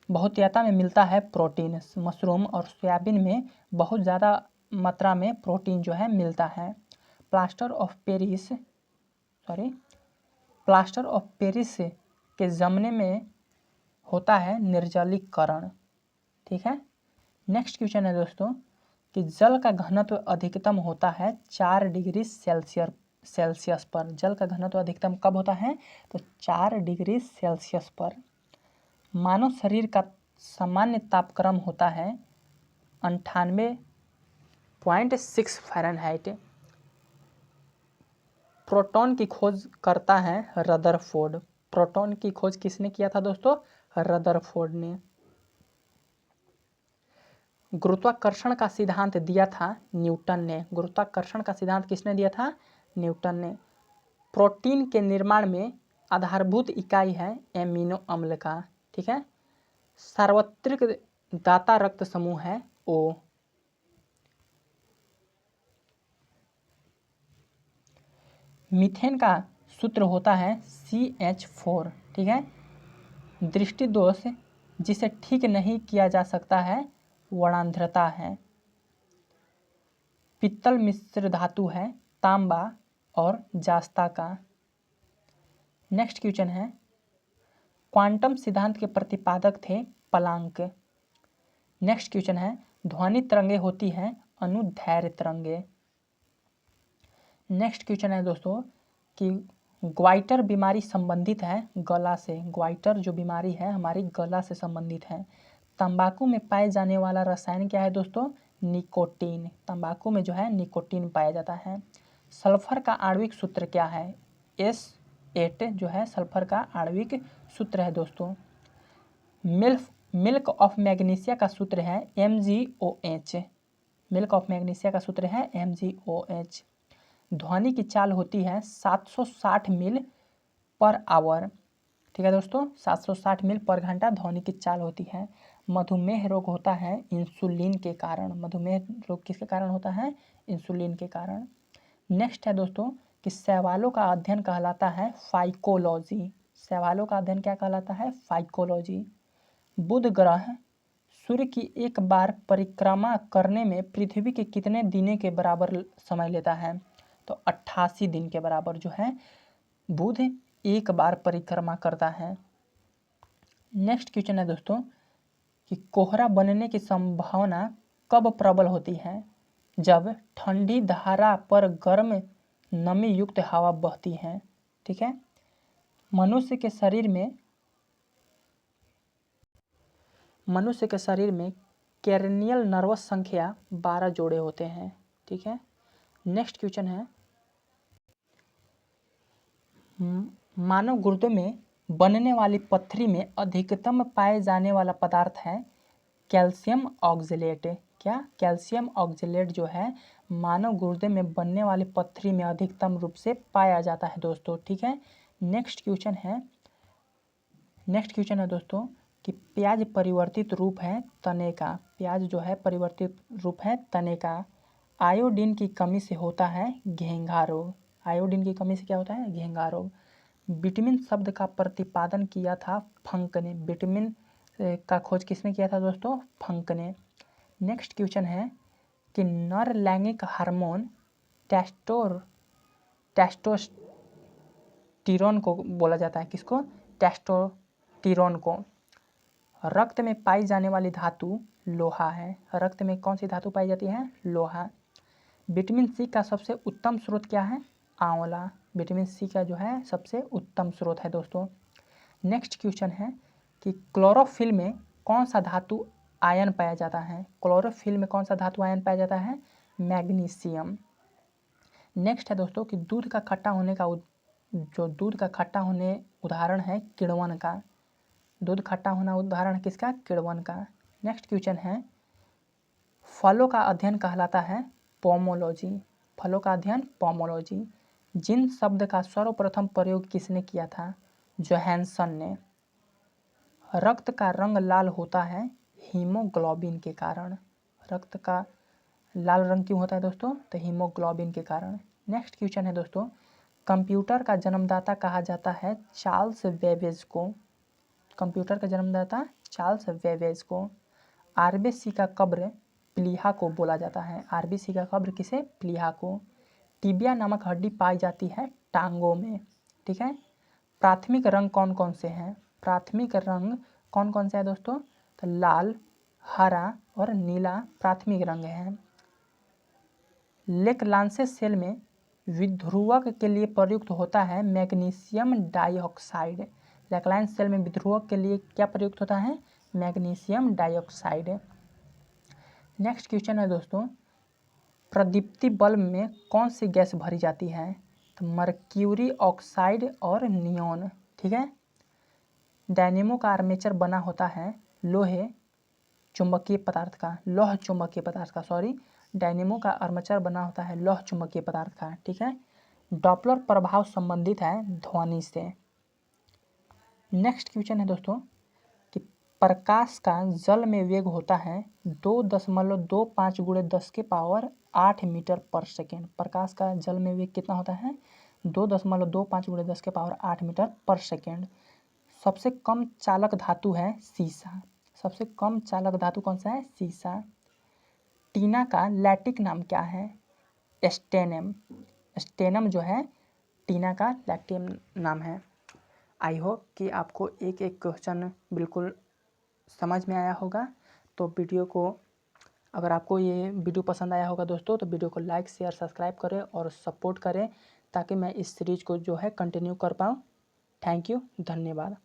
बहुतायत में मिलता है प्रोटीन। मशरूम और सोयाबीन में बहुत ज़्यादा मात्रा में प्रोटीन जो है मिलता है। प्लास्टर ऑफ पेरिस के जमने में होता है निर्जलीकरण, ठीक है। नेक्स्ट क्वेश्चन है दोस्तों कि जल का घनत्व अधिकतम होता है 4 डिग्री सेल्सियस पर। जल का घनत्व अधिकतम कब होता है? तो 4 डिग्री सेल्सियस पर। मानव शरीर का सामान्य तापक्रम होता है 98.6 फ़ारेनहाइट। प्रोटॉन की खोज करता है रदरफोर्ड। प्रोटॉन की खोज किसने किया था दोस्तों? रदरफोर्ड ने। गुरुत्वाकर्षण का सिद्धांत दिया था न्यूटन ने। गुरुत्वाकर्षण का सिद्धांत किसने दिया था? न्यूटन ने। प्रोटीन के निर्माण में आधारभूत इकाई है एमिनो अम्ल का, ठीक है। सार्वत्रिक दाता रक्त समूह है O। मीथेन का सूत्र होता है CH4, ठीक है। दृष्टि दोष जिसे ठीक नहीं किया जा सकता है वर्णांधता है। पित्तल मिश्र धातु है तांबा और जास्ता का। नेक्स्ट क्वेश्चन है, क्वांटम सिद्धांत के प्रतिपादक थे प्लांक। नेक्स्ट क्वेश्चन है, ध्वनि तरंगे होती हैं अनुदैर्घ्य तरंगे। नेक्स्ट क्वेश्चन है दोस्तों कि ग्वाइटर बीमारी संबंधित है गला से। ग्वाइटर जो बीमारी है हमारी गला से संबंधित है। तंबाकू में पाए जाने वाला रसायन क्या है दोस्तों? निकोटीन। तंबाकू में जो है निकोटीन पाया जाता है। सल्फर का आणविक सूत्र क्या है? S8 जो है सल्फर का आणविक सूत्र है दोस्तों। मिल्क ऑफ मैग्नीशिया का सूत्र है MgOH। मिल्क ऑफ मैग्नीशिया का सूत्र है MgOH। ध्वनि की चाल होती है 760 मील पर आवर, ठीक है दोस्तों। 760 मील पर घंटा ध्वनि की चाल होती है। मधुमेह रोग होता है इंसुलिन के कारण। मधुमेह रोग किसके कारण होता है? इंसुलिन के कारण। नेक्स्ट है दोस्तों कि शैवालों का अध्ययन कहलाता है फाइकोलॉजी। शैवालों का अध्ययन क्या कहलाता है? फाइकोलॉजी। बुध ग्रह सूर्य की एक बार परिक्रमा करने में पृथ्वी के कितने दिनों के बराबर समय लेता है? तो 88 दिन के बराबर जो है बुध एक बार परिक्रमा करता है। नेक्स्ट क्वेश्चन है दोस्तों कि कोहरा बनने की संभावना कब प्रबल होती है? जब ठंडी धारा पर गर्म नमी युक्त हवा बहती है, ठीक है। मनुष्य के शरीर में कैरेनियल नर्वस संख्या 12 जोड़े होते हैं, ठीक है। नेक्स्ट क्वेश्चन है, मानव गुर्दे में बनने वाली पत्थरी में अधिकतम पाए जाने वाला पदार्थ है कैल्शियम ऑक्जेलेट। क्या? कैल्शियम ऑक्जेलेट जो है मानव गुर्दे में बनने वाली पत्थरी में अधिकतम रूप से पाया जाता है दोस्तों, ठीक है। नेक्स्ट क्वेश्चन है दोस्तों कि प्याज परिवर्तित रूप है तने का। प्याज जो है परिवर्तित रूप है तने का। आयोडीन की कमी से होता है घेंघा रोग। आयोडीन की कमी से क्या होता है? घेंघा रोग। विटामिन शब्द का प्रतिपादन किया था फंक ने। विटामिन का खोज किसने किया था दोस्तों? फंक ने। नेक्स्ट क्वेश्चन है कि नर लैंगिक हार्मोन टेस्टोस्टेरोन को बोला जाता है। किसको? टेस्टोस्टेरोन को। रक्त में पाई जाने वाली धातु लोहा है। रक्त में कौन सी धातु पाई जाती है? लोहा। विटामिन सी का सबसे उत्तम स्रोत क्या है? आंवला। विटामिन सी का जो है सबसे उत्तम स्रोत है दोस्तों। नेक्स्ट क्वेश्चन है कि क्लोरोफिल में कौन सा धातु आयन पाया जाता है? क्लोरोफिल में कौन सा धातु आयन पाया जाता है? मैग्नीशियम। नेक्स्ट है दोस्तों कि दूध का खट्टा होने उदाहरण है किण्वन का। दूध खट्टा होना उदाहरण किसका? किण्वन का। नेक्स्ट क्वेश्चन है, फलों का अध्ययन कहलाता है पोमोलॉजी। फलों का अध्ययन पोमोलॉजी। जिन शब्द का सर्वप्रथम प्रयोग किसने किया था? जोहानसन ने। रक्त का रंग लाल होता है हीमोग्लोबिन के कारण। रक्त का लाल रंग क्यों होता है दोस्तों? तो हीमोग्लोबिन के कारण। नेक्स्ट क्वेश्चन है दोस्तों, कंप्यूटर का जन्मदाता कहा जाता है चार्ल्स बेबेज को। कंप्यूटर का जन्मदाता चार्ल्स बेबेज को। आरबीसी का कब्र प्लीहा को बोला जाता है। आरबीसी का कब्र किसे? प्लीहा को। टिबिया नामक हड्डी पाई जाती है टांगों में, ठीक है। प्राथमिक रंग कौन कौन से हैं? प्राथमिक रंग कौन कौन से हैं दोस्तों? तो लाल, हरा और नीला प्राथमिक रंग हैं। लेकलांसेस सेल में विध्रुवक के लिए प्रयुक्त होता है मैग्नीशियम डाइऑक्साइड। लेकलांस सेल में विध्रुवक के लिए क्या प्रयुक्त होता है? Magnesium dioxide. नेक्स्ट क्वेश्चन है दोस्तों, प्रदीप्ति बल्ब में कौन सी गैस भरी जाती है? तो मर्क्यूरी ऑक्साइड और नियॉन। ठीक है। डायनेमो का आर्मेचर बना होता है लोह चुंबकीय पदार्थ का, डायनेमो का आर्मेचर बना होता है लौह चुंबकीय पदार्थ का। ठीक है। डॉपलर प्रभाव संबंधित है ध्वनि से। नेक्स्ट क्वेश्चन है दोस्तों कि प्रकाश का जल में वेग होता है 2.25 × 10⁸ मीटर पर सेकेंड। प्रकाश का जल में वेग कितना होता है? 2.25 × 10⁸ मीटर पर सेकेंड। सबसे कम चालक धातु है सीसा। सबसे कम चालक धातु कौन सा है? सीसा। टीना का लैटिन नाम क्या है? स्टेनम। स्टेनम जो है टीना का लैटिन नाम है। आई होप कि आपको एक एक क्वेश्चन बिल्कुल समझ में आया होगा। तो वीडियो को, अगर आपको ये वीडियो पसंद आया होगा दोस्तों, तो वीडियो को लाइक शेयर सब्सक्राइब करें और सपोर्ट करें ताकि मैं इस सीरीज़ को जो है कंटिन्यू कर पाऊँ। थैंक यू, धन्यवाद।